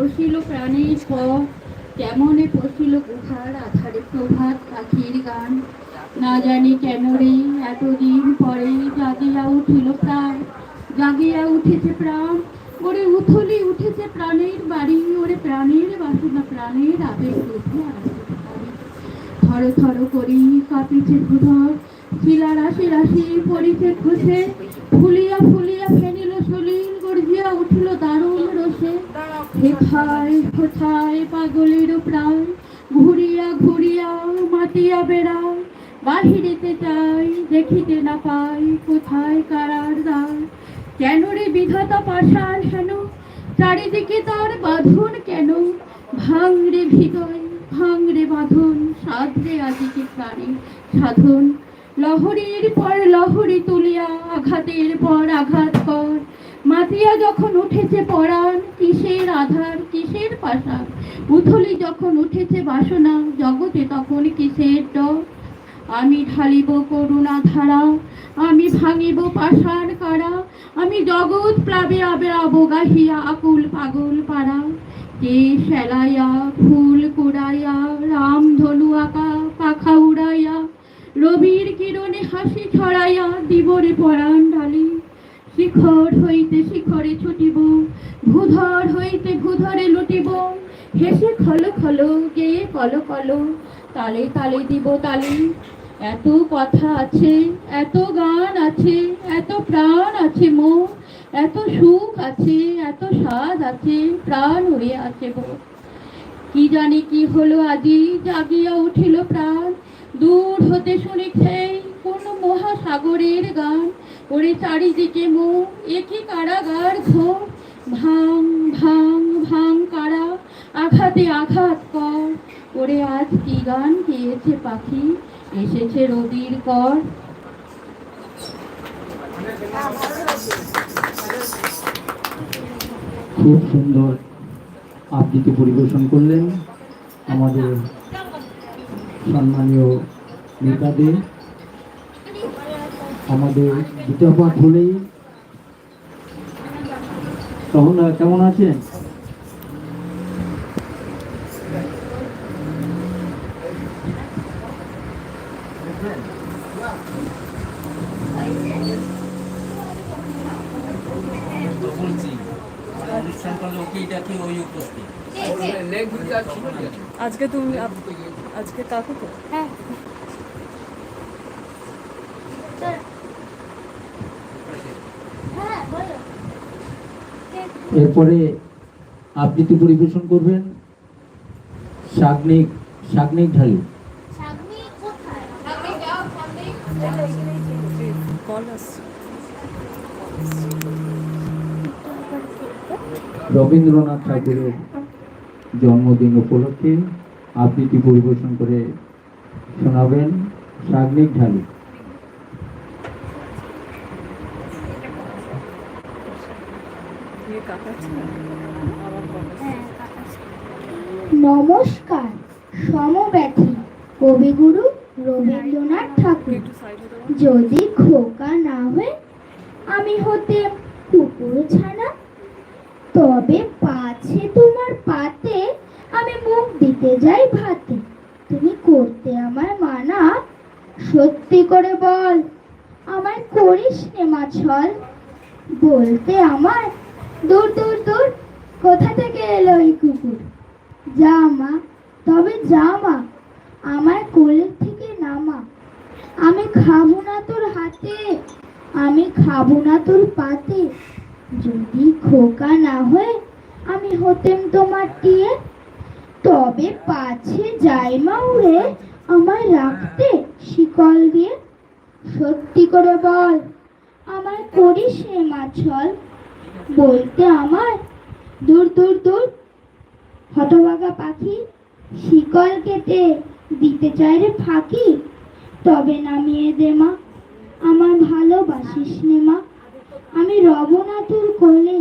ধসিল প্রাণের পর, কেমনে পশিল গুহার আধারে প্রভাত পাখির গান। না জানি কেন রে এতদিন পরে জাগিয়া উঠিল প্রাণ, জাগিয়া উঠেছে প্রাণ। ওরে উথলি উঠেছে প্রাণের বাড়ি, ওরে প্রাণের বাসনা প্রাণের আবেগ উঠে আসে। থর থর করি কাঁপিছে ভূধর, শিলা রাশি রাশি পড়িছে খসে, ফুলিয়া ফুলিয়া ফেনিল সলিল, গর্জিয়া উঠিল দারুণ রসে। হেথায় কোথায় পাগলের প্রাণ, ঘুরিয়া ঘুরিয়া মাতিয়া বেড়ায়। বাহিরেতে চাই দেখিতে না পাই, কোথায় কারার দ্বার। কেন রে বিধাতা পাষাণ হেন, চারিদিকে তার বাঁধন কেন। ভাঙরে হৃদয় ভাঙরে বাঁধন, সাধরে আজিকে প্রাণে সাধন। লহরীর পর লহরী তুলিয়া আঘাতের পর আঘাত কর। মাতিয়া যখন উঠেছে পরাণ, কিসের আধার কিসের পাষাণ। উথলি যখন উঠেছে বাসনা, জগতে তখন কিসের ডর। আমি ঢালিব করুণা ধারা, আমি ভাঙিব পাষাণ কারা। আমি জগৎ প্লাবে আবেরাব গাহিয়া আকুল পাগল পাড়া। কে সেলাইয়া ফুল কুড়াইয়া, রাম ধনু আঁকা পাখা উড়াইয়া, রবির কিরণে হাসি ছড়াইয়া দিবরে পরাণ ঢালি। শিখর হইতে শিখরে ছুটিব, ভূধর হইতে ভূধরে লুটিব। হেসে খল খল গেয়ে কল কল, তালে তালে দিব তালি। এত কথা আছে, এত গান আছে, এত প্রাণ আছে মোর। এত সুখ আছে, এত স্বাদ আছে, প্রাণ উড়ে আছে মোর। কি জানি কি হলো আজি, জাগিয়া উঠিল প্রাণ। দূর হতে শুনেছে কোন মহাসাগরের গান। ওরে চারিদিকে মোর একই কারাগার ঘোর। ভাঙ ভাঙ ভাঙ কারা, আঘাতে আঘাত কর। ওরে আজ কি গান গেয়েছে পাখি, এসেছে রবির কর। খুব সুন্দর আবৃত্তি পরিবেশন করলেন আমাদের সম্মানীয় নেতাদের। আমাদের দ্বিতীয় পাঠ হলেই তখন কেমন আছেন? আজকে তুমি আজকে কাকু তো হ্যাঁ এরপরে আবৃত্তি পরিবেশন করবেন শাগনিক ঢালি। রবীন্দ্রনাথ ঠাকুরের জন্মদিন উপলক্ষে আবৃত্তি পরিবেশন করে শোনাবেন শাগনিক ঢালি। নমস্কার। সমব্যথী কবিগুরু রবীন্দ্রনাথ ঠাকুর। যদি খোকা না হয়ে আমি হতে কুকুর ছানা, তবে পাছে তোমার পাতে আমি মুখ দিতে যাই ভাতে। তুমি করতে আমার মানা, সত্যি করে বল আমায় করিস নে মা ছল। বলতে আমার দূর দূর দূর, কোথা থেকে এলো এই কুকুর। যা মা, তবে যা মা, আমার কোলের থেকে নামা। আমি খাবো না তোর হাতে, আমি খাবো না তোর পাতে। যদি খোকা না হয়ে আমি হতেম তোমার টিয়ে, তবে পাছে যাই মা উড়ে আমায় রাখতে শিকল দিয়ে। সত্যি করে বল আমায় করিস নে মা ছল। বলতে আমার দূর দূর দূর, হতভাগা পাখি শিকল কেটে দিতে চাই রে ফাঁকি। তবে নামিয়ে দে মা, আমার ভালোবাসিস নে মা। আমি রব না তোর কোলে,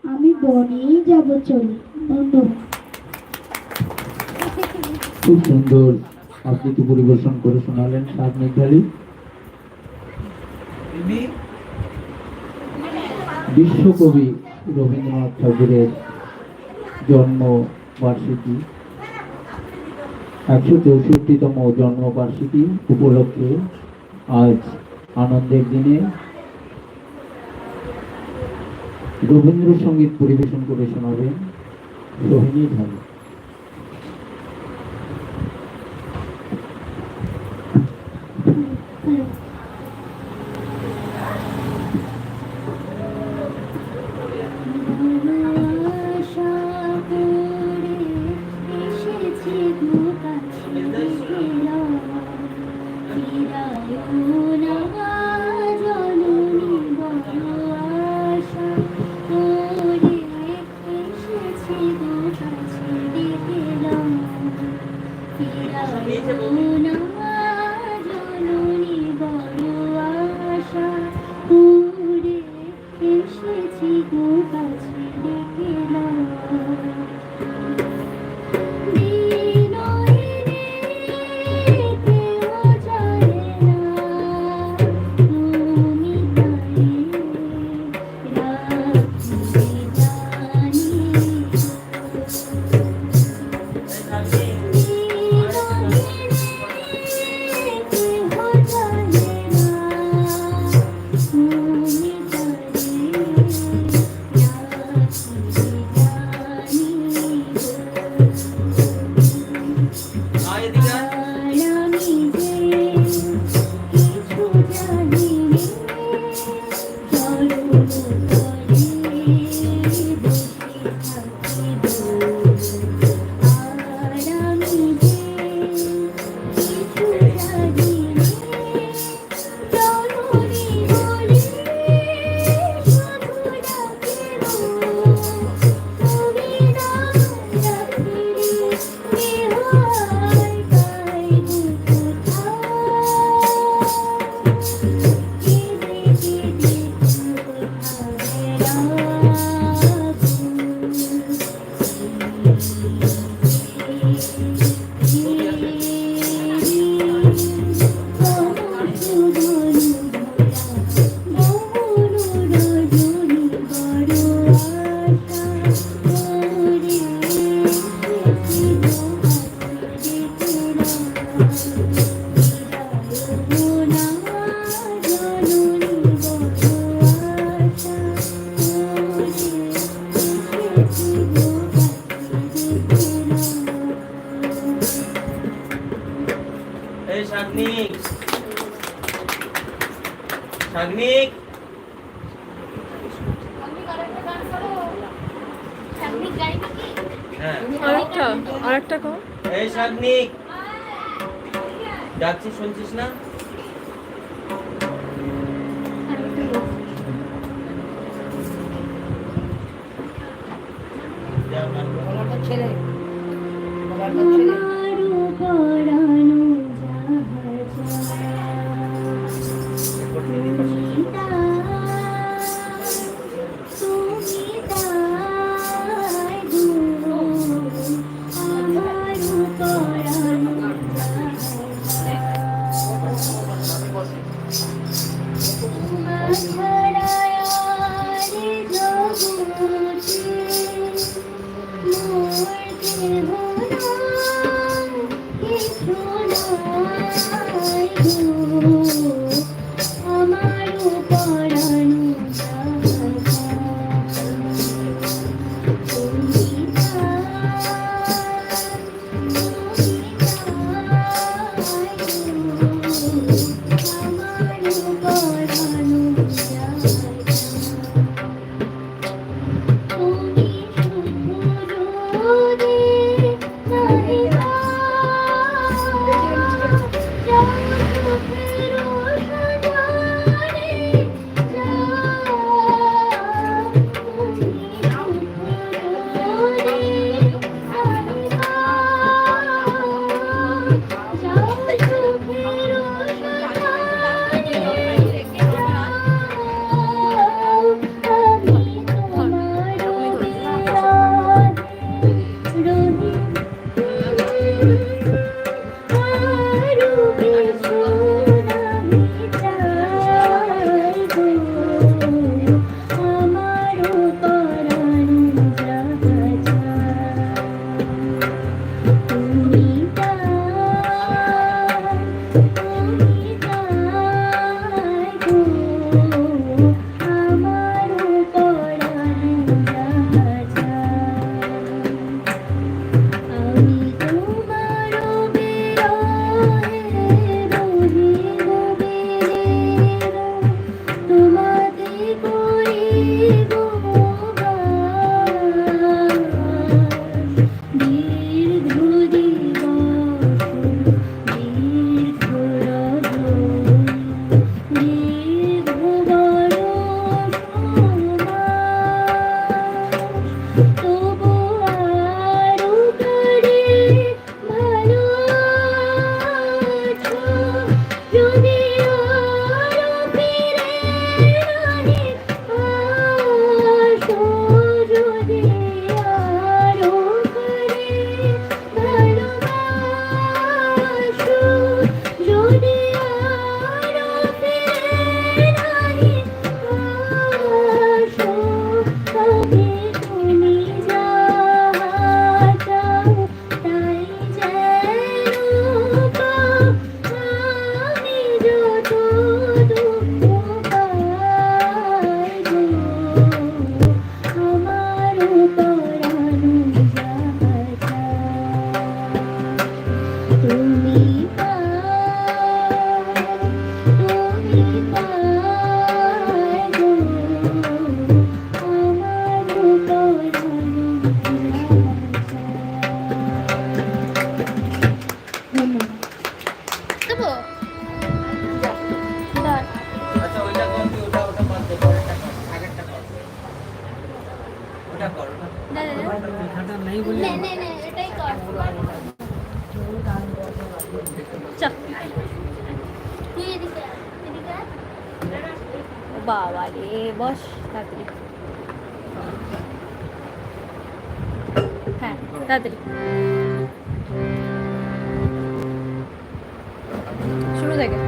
আমি বনেই যাব চলে। ধন্যবাদ। খুব সুন্দর আবৃত্তি পরিবেশন করে শোনালেন শাগনিক ঢালি। বিশ্বকবি রবীন্দ্রনাথ ঠাকুরের জন্মবার্ষিকী 164তম জন্মবার্ষিকী উপলক্ষে আজ আনন্দের দিনে রবীন্দ্রসঙ্গীত পরিবেশন করে শোনাবেন সোহিনী ঢালি। শাগনিক শাগনিক হ্যাঁ আরেকটা কও। এই শাগনিক ডাকছি, শুনছিস না? ছেলে এটাই কর চা তুই এদিকে আয়, এদিকে আয়। বাবা রে বস তাড়াতাড়ি হ্যাঁ তাড়াতাড়ি শুরু থেকে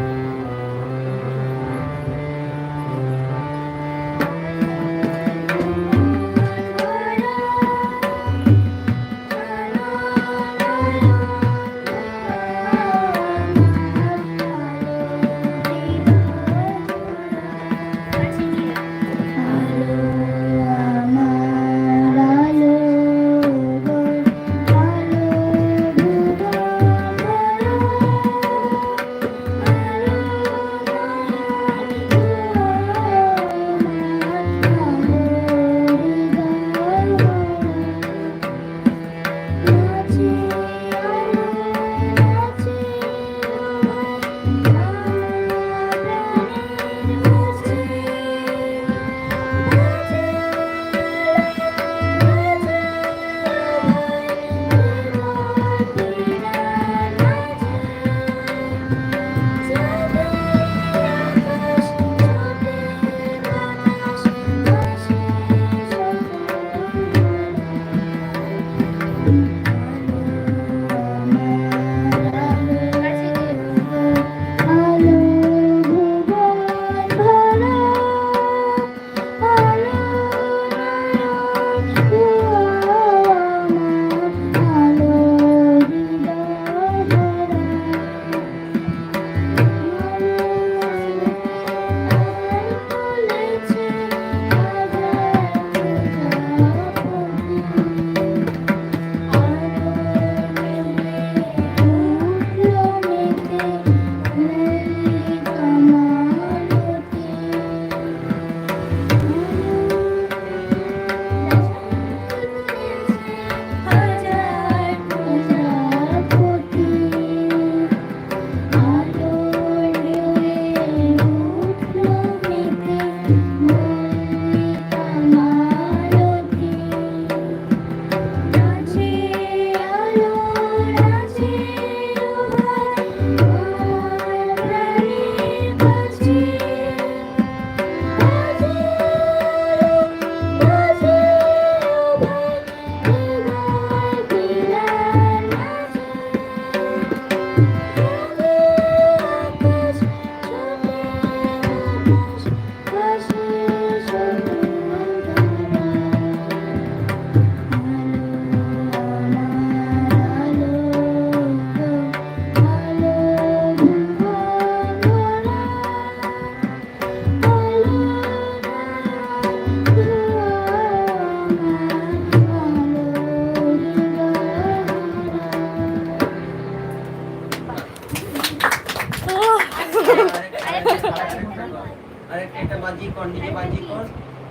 আরেকটা বাজি কর, নিজে বাজি কর,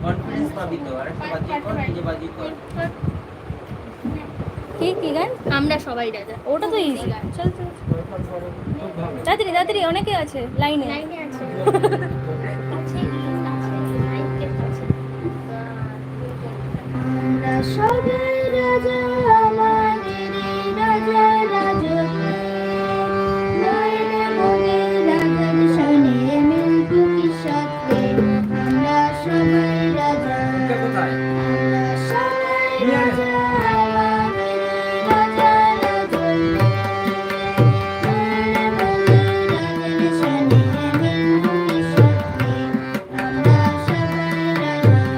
কনফিডেন্স পাবি তো। আরেকটা বাজি কর, নিজে বাজি কর। কি কি গান আমরা সবাই রাজা ওটা তো ইজি চল চল তাড়াতাড়ি তাড়াতাড়ি অনেকে আছে লাইনে লাইনে আছে আমরা সবাই রাজা আমাদের রাজা রাজা নয়নে মনে রাজার শনে মিল্টুকি সাথে আমরা সবাই রাজা আমরা সবাই রাজা আমাদের রাজা রাজা নয়নে মনে রাজার শনে মিল্টুকি সাথে আমরা সবাই রাজা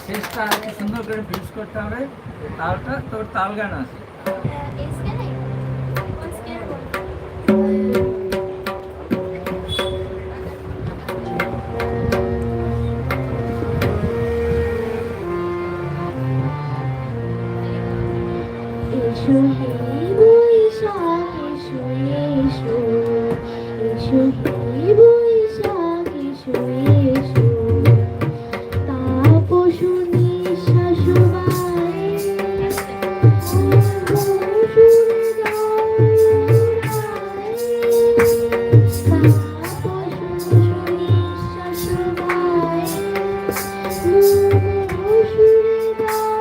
শেষটা আগে সুন্দর করে ফিক্স করতে হবে, তালটা তোর তাল গান আছে। এসো হে বৈশাখ এসো এসো, এসো হে বৈশাখ এসো এসো, তাপস নিঃশ্বাস বায়ে সুরে দাও তাপস নিঃশ্বাস বায়ে সুরে দাও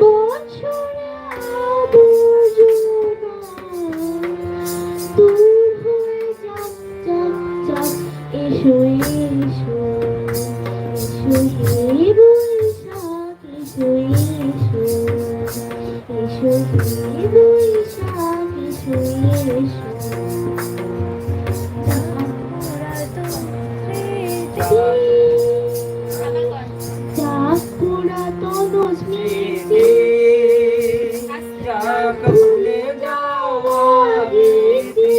বছরে আবর্জনা দূর হয়ে যাক যাক যাক, এসো এসো, এসো হে বৈশাখ এসো এসো, এসো হে বৈশাখ এসো এসো। যাক পুরাতন স্মৃতি যাক ভুলে যাওয়া গীতি,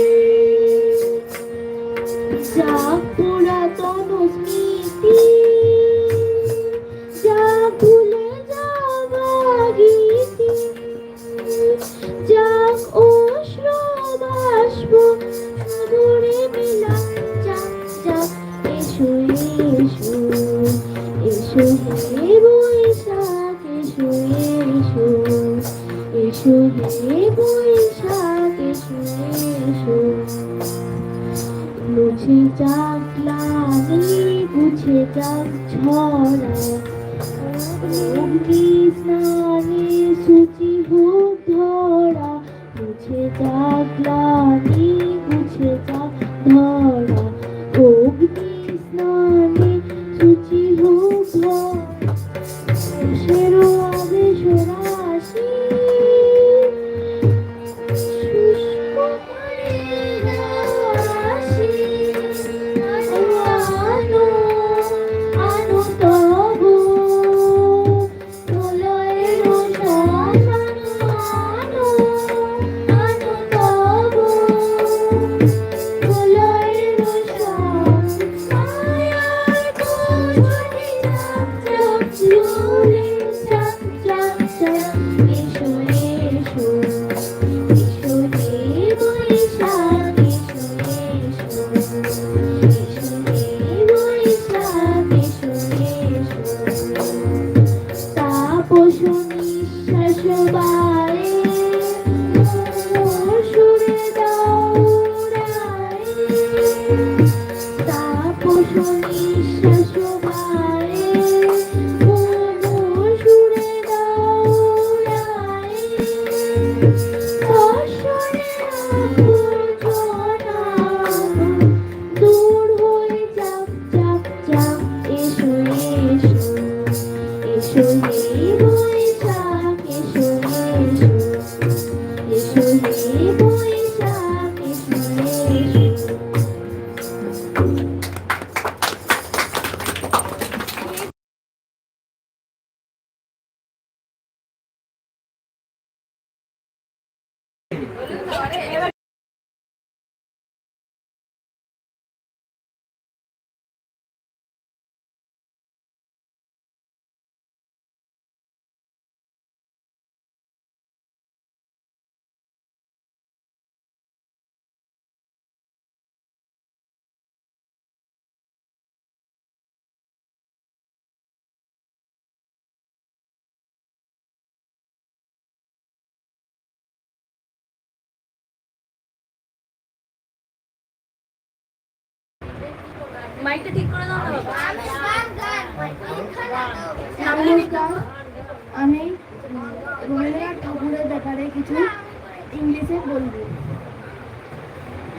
যাক পুরাতন স্মৃতি, যাক ভুলে যাওয়া গীতি, যাক অশ্র বাষ্প সাগরে মিলা যাক যাক, এসো এসো, এসো হে বৈশাখ এসো এসো, এসো হে বৈশাখ এসো এসো। মুছে যাক গ্লানি মুছে যাক ঝরা, অগ্নি স্নানে সূচি হোক ধরা, মুছে যাক গ্লানি মুছে যাক ধরা, অগ্নি স্নানে সূচি হোক ধরা, সেরো আবেশ রাশি শুষ্ক করে রাশি, আনো আনো তব প্রলয়ের শ্বাস, আনো আনো তব প্রলয়ের শ্বাস, মায়ার কোঠরি চাপ চাপ জুড়ে চাপ চাপ চাপ, এসো এসো, এসো হে বৈশাখ এসো এসো, এসো হে বৈশাখ এসো এসো, তাপস নিঃশ্বাস বায়ে সুরে দাও তাপস নিঃশ্বাস বায়ে সুরে দাও বৎসরে আবর্জনা দূর হয়ে যাক যাক যাক, এসো এসো, এসো হে বৈশাখ এসো এসো, এসো হে বৈশাখ এসো এসো। মাইকটা ঠিক করে দাও না বাবা। নমস্কার, আমি রবীন্দ্রনাথ ঠাকুরের ব্যাপারে কিছু ইংলিশে বলবো।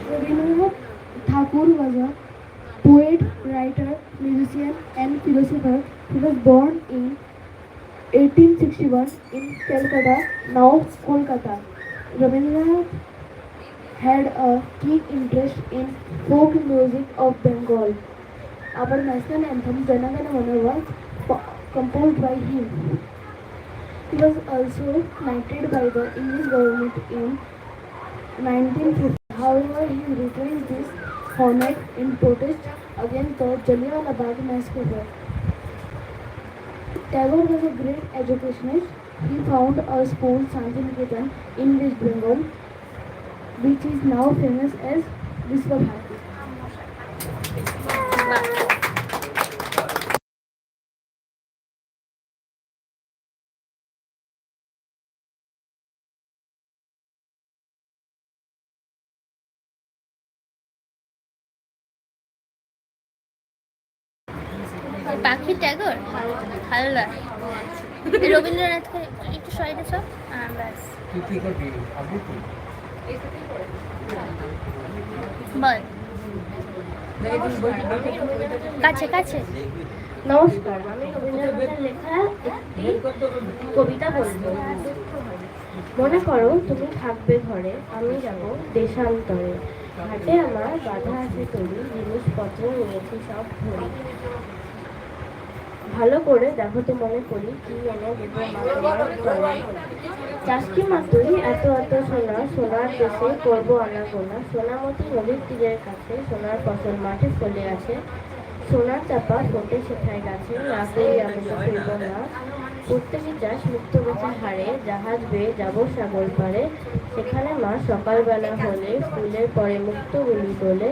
রবীন্দ্রনাথ ঠাকুর was a poet, writer, musician and philosopher. He was born in 1861 in Calcutta, now Kolkata. Rabindranath had a keen interest in folk music of Bengal. Our national anthem Jana Gana Mana was composed by him. He was also knighted by the English government in 1950. However, he retained this honor in protest against the Jallianwala Bagh massacre. Tagore was a great educationist. He found a school, Shantiniketan, in West Bengal, which is now famous as Vishwabharati. পাখি ট্যাগর হালদার রবীন্দ্রনাথকে একটু সাইডে সব ব্যাস বল কাছে কাছে। নমস্কার, আমি রবীন্দ্রনাথের লেখা একটি কবিতা বলবো। মনে করো তুমি থাকবে ঘরে, আমি যাব দেশান্তরে। ঘাটে আমার বাধা আছে তরি, জিনিসপত্র নিয়েছি সব ভরি। ভালো করে দেখো তো মনে করি, কি এনে দেবো মা তোমার তরে। চাষকি মাতুরি এত এত সোনা, সোনার দেশে করবো আনাগোনা। সোনামতি নদীর তীরের কাছে, সোনার ফসল মাঠে ফলে আছে। সোনার চাপা ফোটে সেথায় গাছে, না পেয়ে আমি তো ফিরব না। প্রত্যেকে চাষ মুক্ত বেচে হারে, জাহাজ বেয়ে যাবো সাগর পারে। সেখানে মা সকালবেলা হলে, ফুলের পরে মুক্ত গুলি তোলে।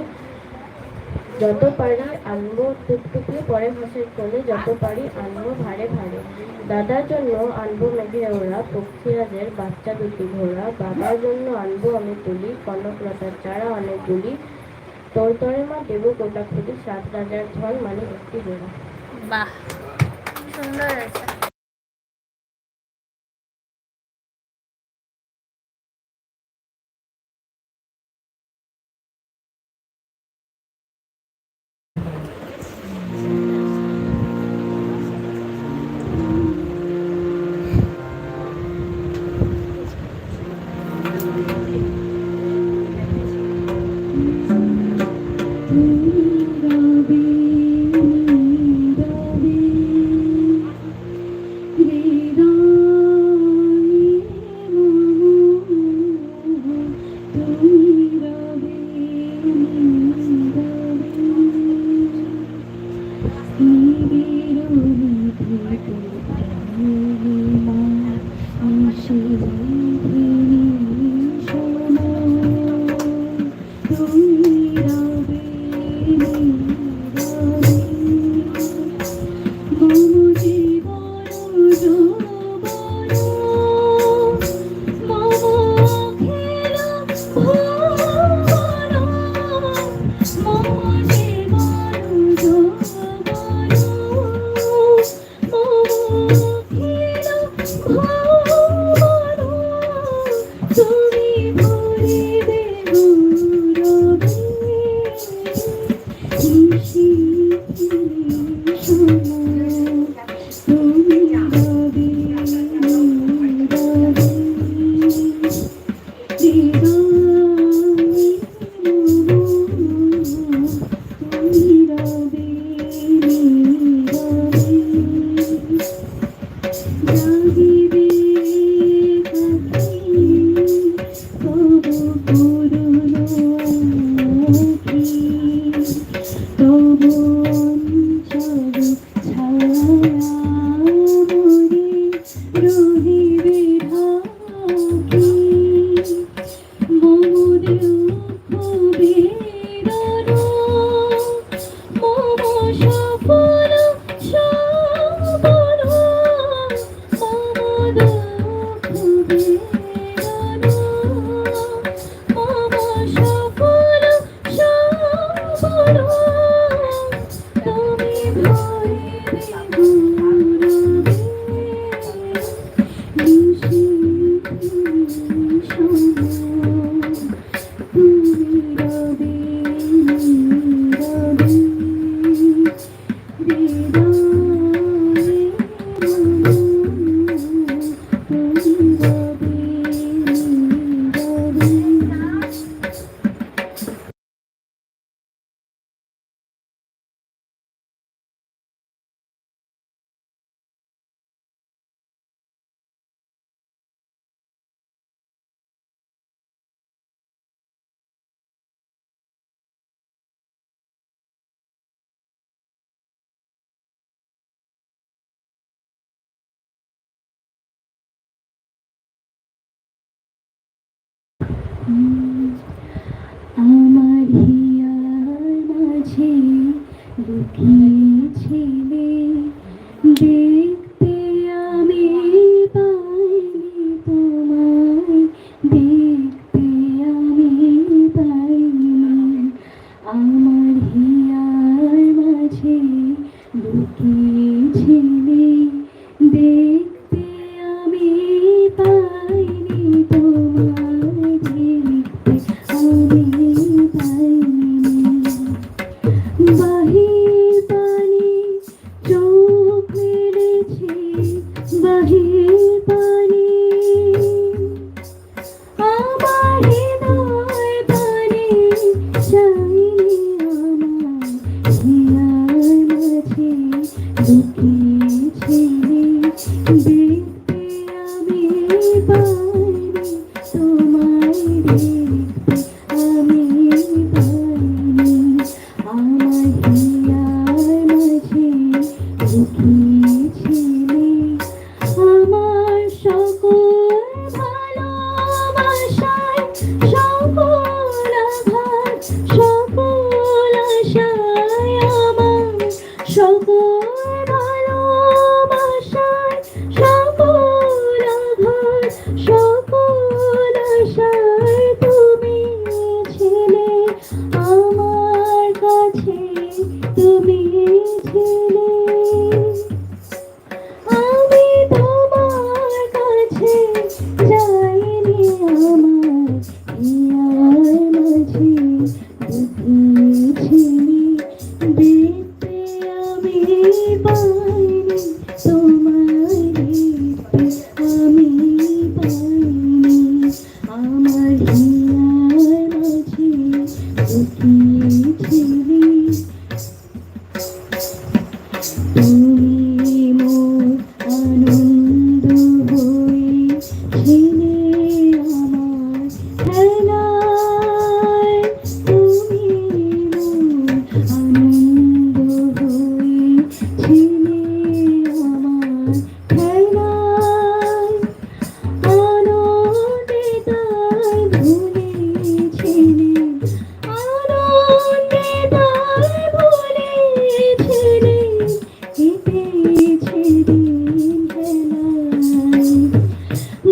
যত পারি আনবো টুকটুকি, পরে ভাসের কোলে। যত পারি আনবো ভারে ভারে। দাদার জন্য আনবো মেঘে ওরা, পক্ষীরাজের বাচ্চা দুটি ঘোড়া। বাবার জন্য আনবো আমি তুলি, কনকলতার চারা অনেকগুলি। তোর তরে মা দেবো কোটা খুলি, 7 রাজার ধন মানে একটি জোড়া। বাহ, সুন্দর আছে। আমার হিয়ার মাঝে লুকিয়েছিলে, দেখতে আমি পাইনি তোমায়, দেখতে আমি পাইনি। আমার হিয়ার মাঝে লুকিয়েছিলে, দেখতে আমি পাইনি তোমায়, দেখতে আমি পাইনি। বাহির পানি চোখ মেলেছে, বাহির পানি আমার হৃদয় পানি চাইনি, আমার হিয়ার মাঝে লুকিয়েছিলে, দেখতে আমি পাইনি তোমায়, দেখতে আমি পাইনি। আমার হিয়ার মাঝে লুকিয়েছিলে, আমার সকল ভালোবাসায়, সকল আঘাত, সকল আশায়, আমার সকল ভালোবাসায়, সকল আঘাত, সকল আশায় তুমি ছিলে আমার কাছে, তুমি ছিলে। আমি তোমার কাছে যাইনি, আমার হিয়ার মাঝে লুকিয়েছিলে, দেখতে আমি পাইনি তোমায়, দেখতে আমি পাইনি। আমার হিয়ার মাঝে লুকিয়েছিলে, তুমি মোর আনন্দ হয়েছিলে, আমার খেলায়, তুমি মোর আনন্দ হয়েছিলে, আমার খেলায়, আনন্দে তাই ভুলেছিলে, আনন্দে তাই ভুলেছিলে, কেটেছে দিন খেলায়।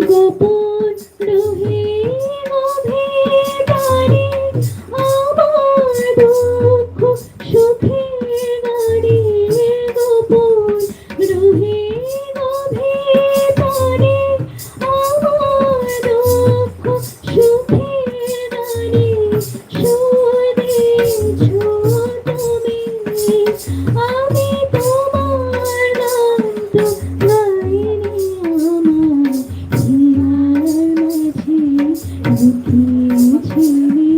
গোপন রহে গভীর টানে, আমার দুঃখ সুখের গানে, গোপন রহে গভীর টানে, আমার দুঃখ সুখের গানে, শুনেছ তুমি, আমি তোমার গান তো গাইনি, আমার হিয়ার মাঝে লুকিয়েছিলে,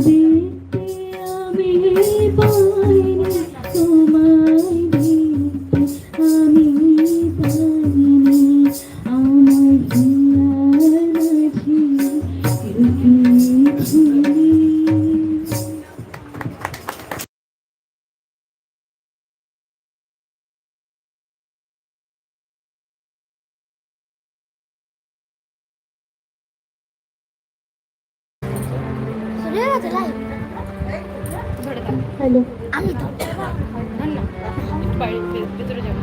দেখতে আমি পাইনি তোমায়, দেখতে আমি পাইনি। আমার হিয়ার মাঝে লুকিয়েছিলে। হ্যালো, আমি তো ভেতরে যাবো,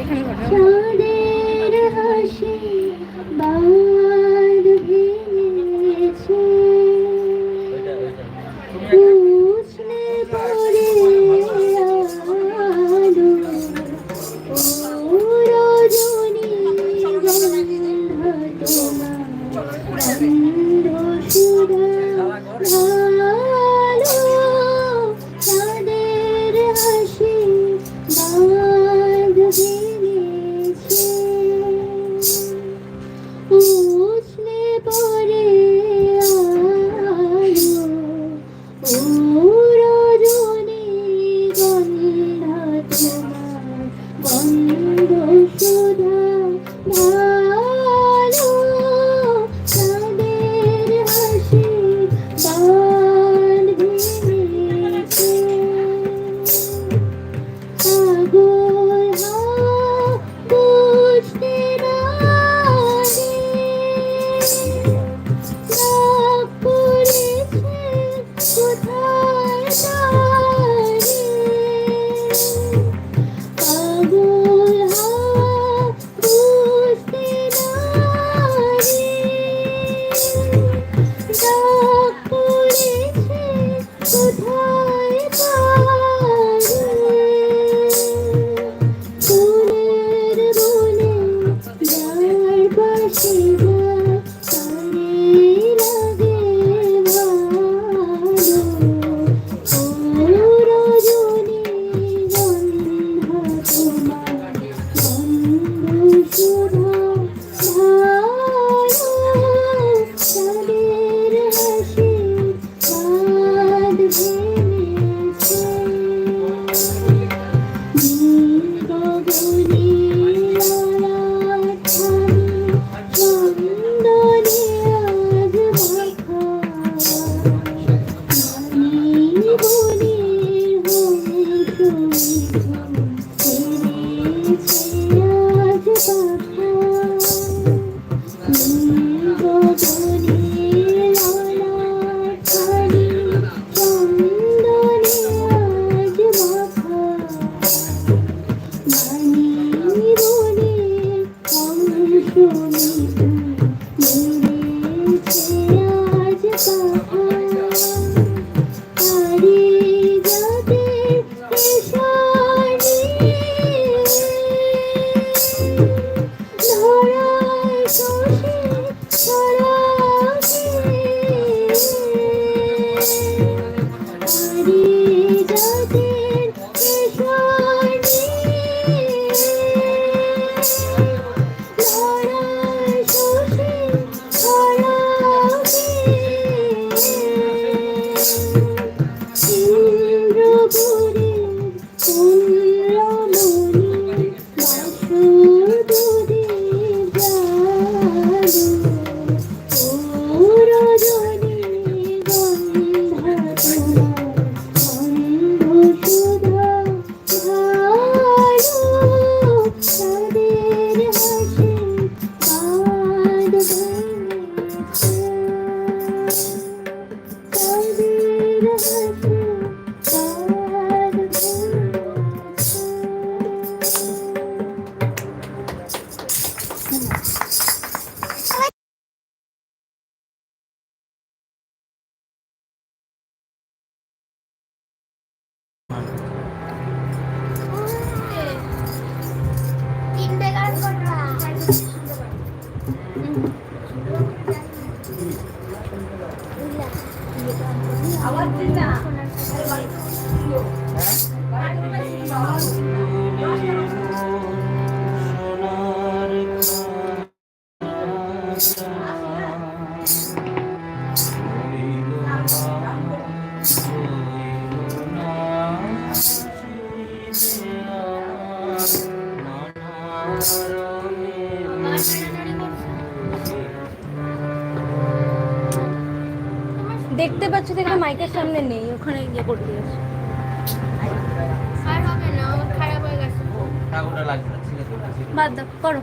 এখানে ঘটনা চাঁদের হাসি বাঁধ ভেঙেছে, উষ্ণে পড়ে আলো, ও রজনী গন্ধ তোমার, গন্ধ সুধা ভালো, চাঁদের হাসি বাঁধ ভেঙেছে। তিনটে গান করবা আবার দিন না দেখতে পাচ্ছ দেখে মাইকের সামনে নেই, ওখানে গিয়ে করে দিয়েছে। আর হবে না, আমার খারাপ হয়ে গেছে। ঠাকুরটা লাগবে না, ঠিক আছে। বাদ দাও, করো।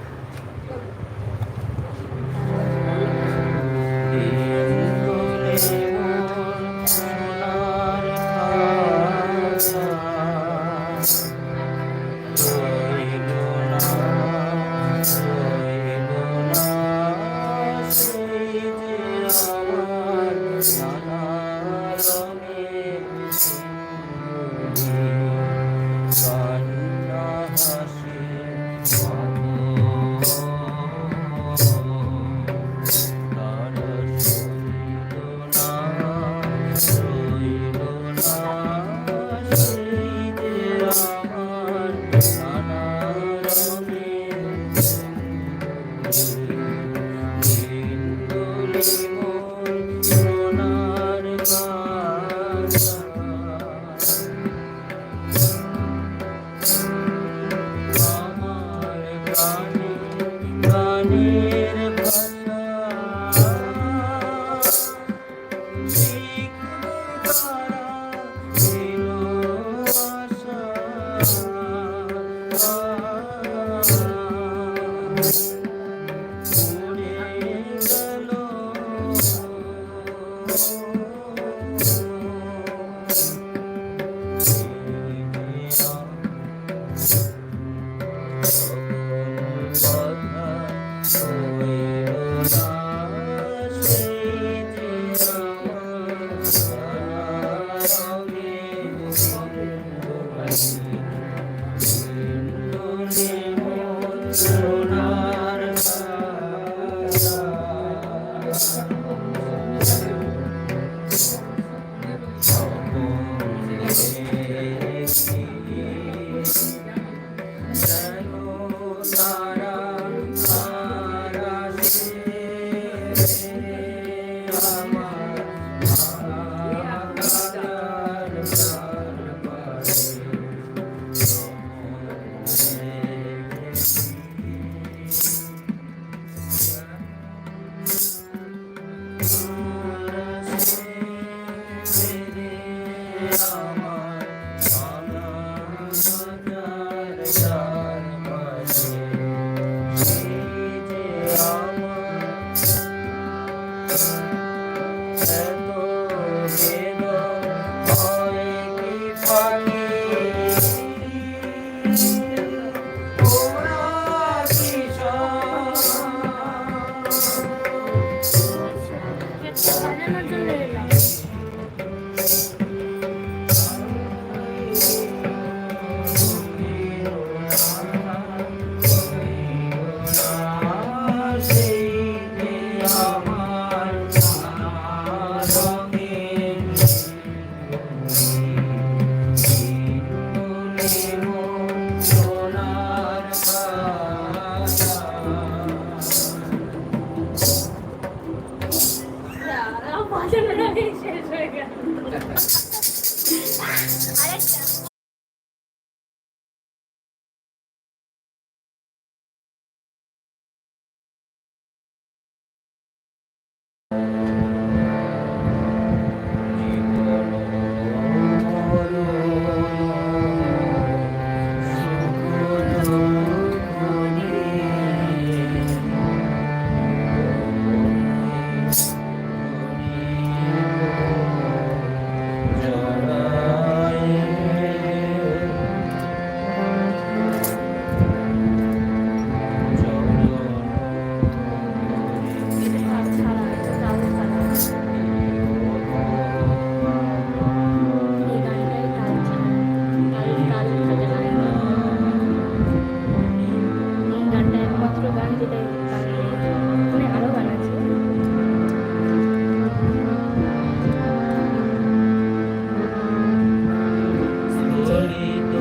স্ফুরিত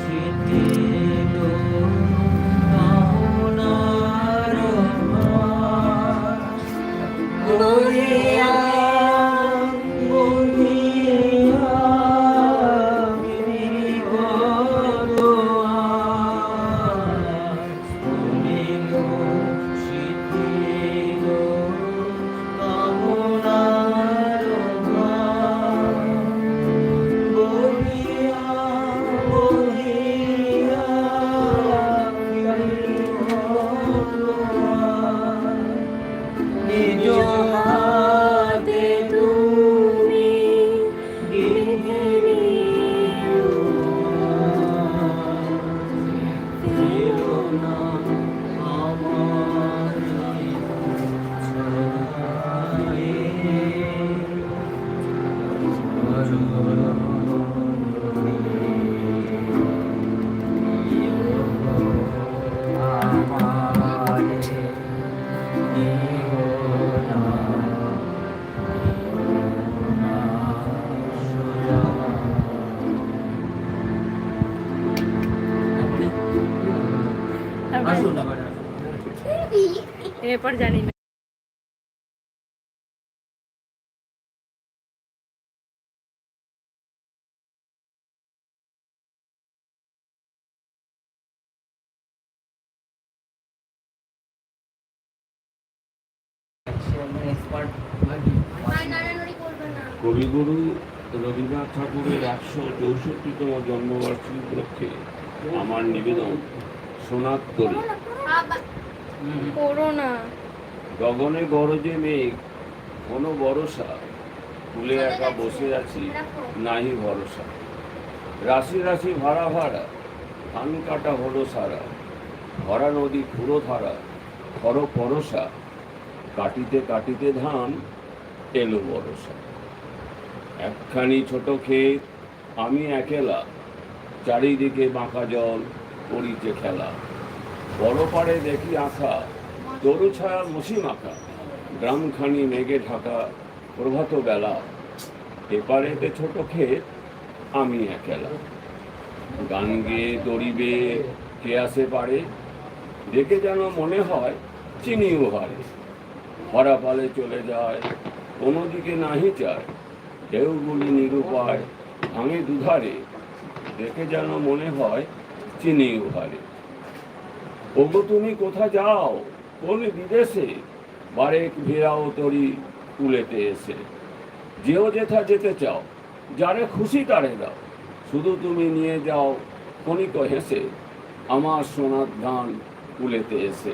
শিথিল কামনার ভাস, বহিয়া বহিয়া বিগত আস, স্ফুরিত শিথিল কামনার ভাস, বহিয়া বহিয়া নিজ হাতে তুমি গৃহে নিও, ফিরো না আমার আসুন আবার এরপর জানি না। এক্সপার্ট কবিগুরু রবীন্দ্রনাথ ঠাকুরের ১৬৪তম জন্মবার্ষিকী উপলক্ষে আমার নিবেদন সোনার তরী। করোনা গগনে গরজে মেঘ, কোনো ভরসা, ফুলে একা বসে আছি নাহি ভরসা। রাশি রাশি ভাড়া ভাড়া, ধান কাটা হলো সারা, ভরা নদী পুরো ধারা, খর পরশা, কাটিতে কাটিতে ধান এলো বরসা। একখানি ছোট ক্ষেত, আমি একেলা, চারিদিকে বাঁকা জল, করিতে খেলা। বড় পাড়ে দেখি আঁকা, তরু ছায়া মসি মাখা, গ্রামখানি মেঘে ঢাকা, প্রভাত বেলা। এপারেতে ছোট ক্ষেত, আমি একেলা। গান গেয়ে দড়িবে কে আসে পারে, দেখে যেন মনে হয় চিনিও হারে। ভরা পালে চলে যায়, কোনো দিকে নাহি চায়, ঢেউগুলি নিরুপায় ভাঙে দুধারে, দেখে যেন মনে হয় চিনিও হারে। ওগো তুমি কোথা যাও, কোন বিদেশে, বারেক ভিড়াও তরি কুলেতে এসে। যেও যেথা যেতে চাও, যারে খুশি তারে দাও, শুধু তুমি নিয়ে যাও ক্ষণিক হেসে, আমার সোনার ধান কুলেতে এসে।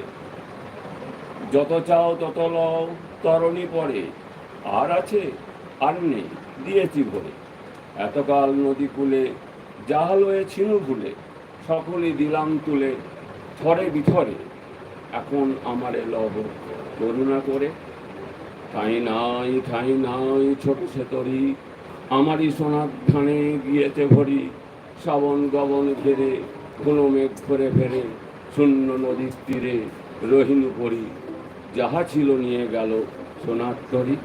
যত চাও তত লও, তরণী পরে, আর আছে আর নেই দিয়েছি ভরে। এতকাল নদী কূলে জাহাল হয়ে ছিনু ভুলে, সকলই দিলাম তুলে থরে বিথরে। এখন আমারে লব করুণা করে, ঠাঁই নাই ছোট সে তরি, আমারই সোনার ধানে গিয়েছে ভরি। শ্রাবণ গবন ঘেরে, কোনো মেঘ ঘরে ফেরে, শূন্য নদীর তীরে রহিনু পরি। যাহা ছিল নিয়ে গেল সোনার তরি।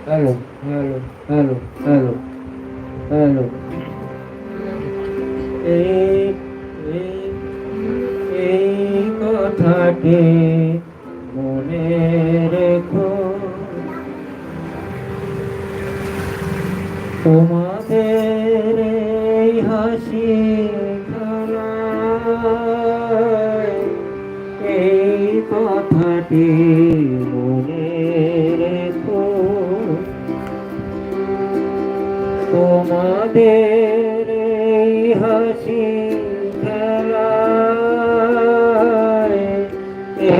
Hello hello hello hello hello এই কথাটি মনে রেখো, তোমাদের এই হাসি খেলায় এই কথাটি মনে রেখো, তোমাদের এই হাসি খেলায়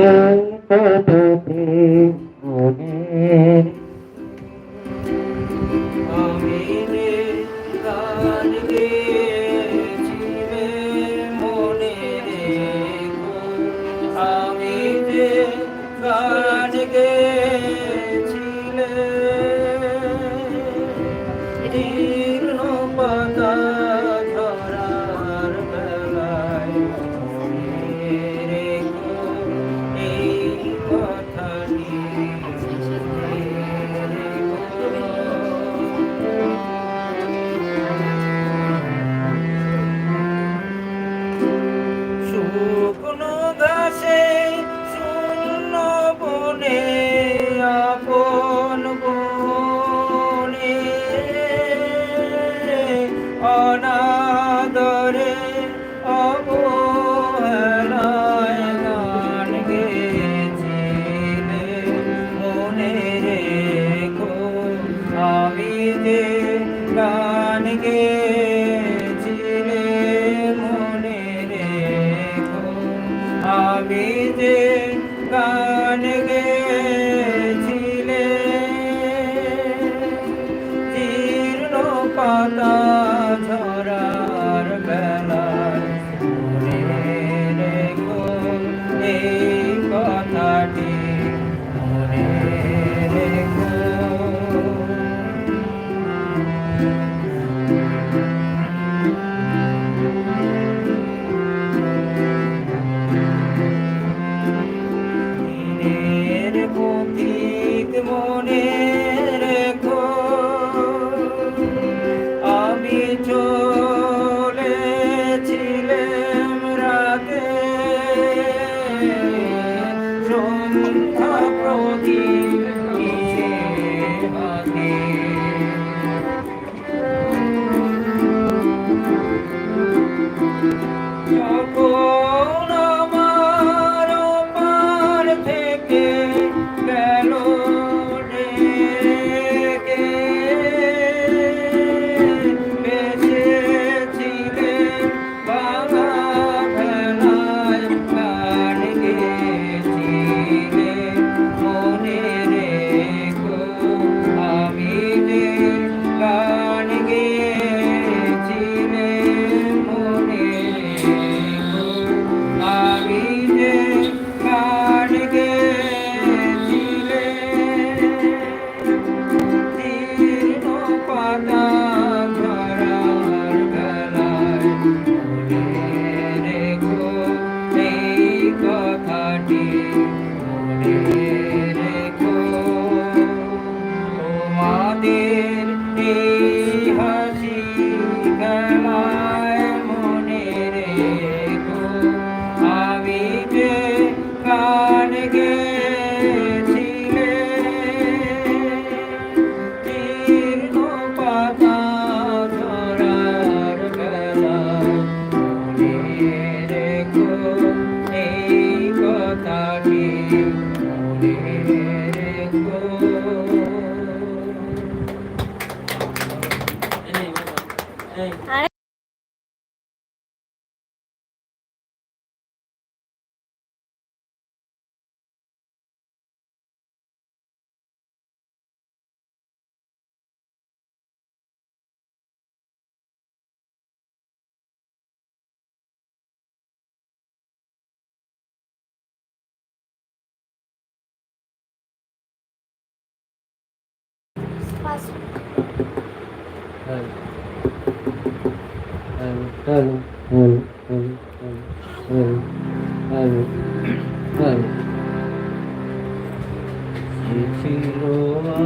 এই কথাটি মনে আমি যে গান গেয়েছিলে মনে রেখো, আমি যে গান গেয়েছিলে জীর্ণ পাতা ঝরার বেলায় মনে রেখো এই কথাটি শুকনো ঘাসে শূন্য বনে আপন বনে অনাদরে অবহেলায় গান গেয়েছিলে মনে রেখো, আমি যে গান গেয়েছিলে মনে রেখো, আমি যে গান গেয়েছিলে জীর্ণ পাতা ঝরার বেলায় মনে রেখো এই কথাটি মনে রেখো। দিনের পথিক মনে রেখো, আমি চলেছিলাম রাতে সন্ধ্যা প্রদীপ নিয়ে হাতে, যখন আমার পার থেকে গেল ডেকে, বেঁচেছিলে বাবা ভেলায় গান গেয়েছিলে মনে রেখো, আমি যে গান গেয়েছিলে মনে রেখো, আমি যে গান গেয়েছিলে জীর্ণ পাতা ঝরার বেলায় মনে রেখো এই কথাটি মনে রেখো, তোমাদের এই হাসি খেলায় মনে রেখো, আমি যে গান গেয়েছিলে জীর্ণ পাতা ঝরার বেলায় মনে রেখো এই কথাটি মনে রেখো। আর hello hello hello hello hello hello যে ছিল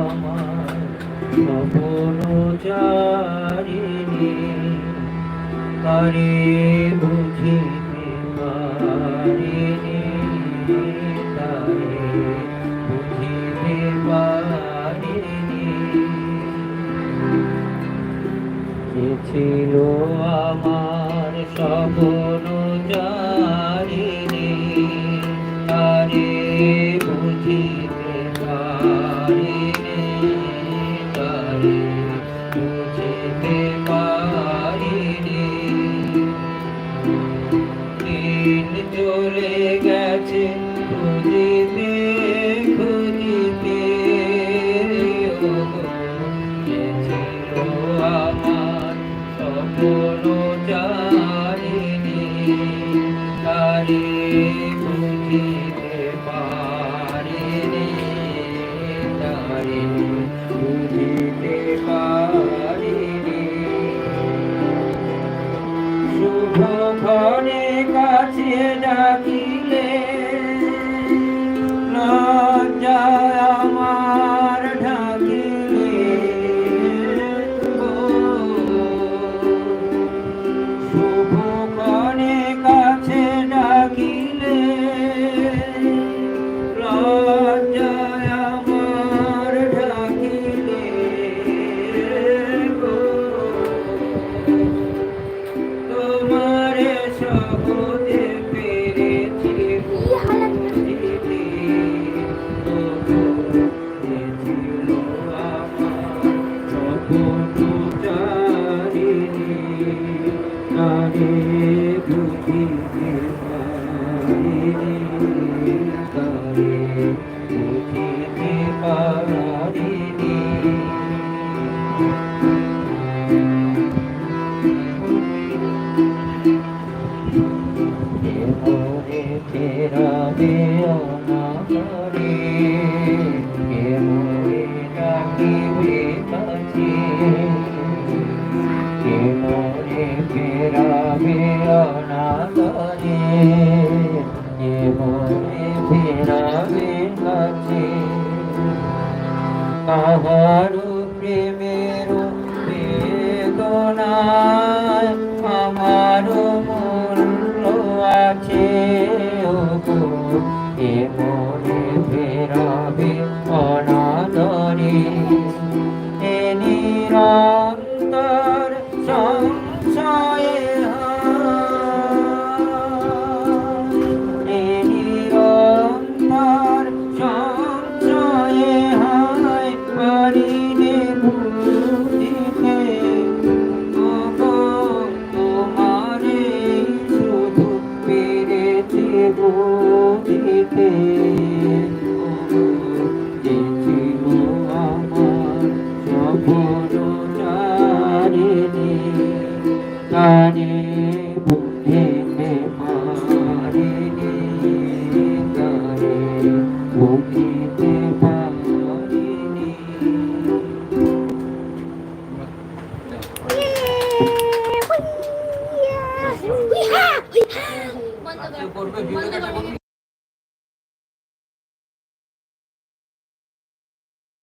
আমার স্বপ্নচারিণী, তারে বুঝিতে পারিনি, তারে বুঝিতে পারিনি। যে ছিল আমার স্বপ্নচারিণী, তারে বুঝিতে পারিনি, তারে বুঝিতে পারিনি। দিন চলে গেছে খুঁজিতে খুঁজিতে, ওগো যে ছিল আমার স্বপ্নচারিণী, তারে বুঝিতে পারিনি, তারে বুঝিতে পারিনি। শুভক্ষণে কাছে ডাকিলে লজ্জায় আমার ঢাকিলে, শুভক্ষণে কাছে ডাকিলে লজ্জায় আমার ঢাকিলে, তোমারে সহজে পেরেছি বুঝিতে, যে ছিল আমার স্বপ্নচারিণী, তারে বুঝিতে পারিনি, তারে বুঝিতে পারিনি। মনে ফেরাবে অনাহারে, কে মনে ডাকিবে কাছে, কে মনে ফেরাবে অনাহারে, কে মনে ফেরাবে কাছে। কাহারো প্রেমের বেদনায় আমারও মূল্য আছে, ওগো এ মনে ফেরাবে অনাদরে। এ নিরন্তর সংশয়ে এ নিরন্তর সংশয়ে হায় পারিনে বুঝিতে, ওগো তোমারে শুধু পেরেছি বুঝিতে, ওগো যে ছিল আমার স্বপ্নচারিণী, তারে বুঝিতে পারিনি, তারে বুঝিতে পারিনি। করবে ভিডিওটা করবি।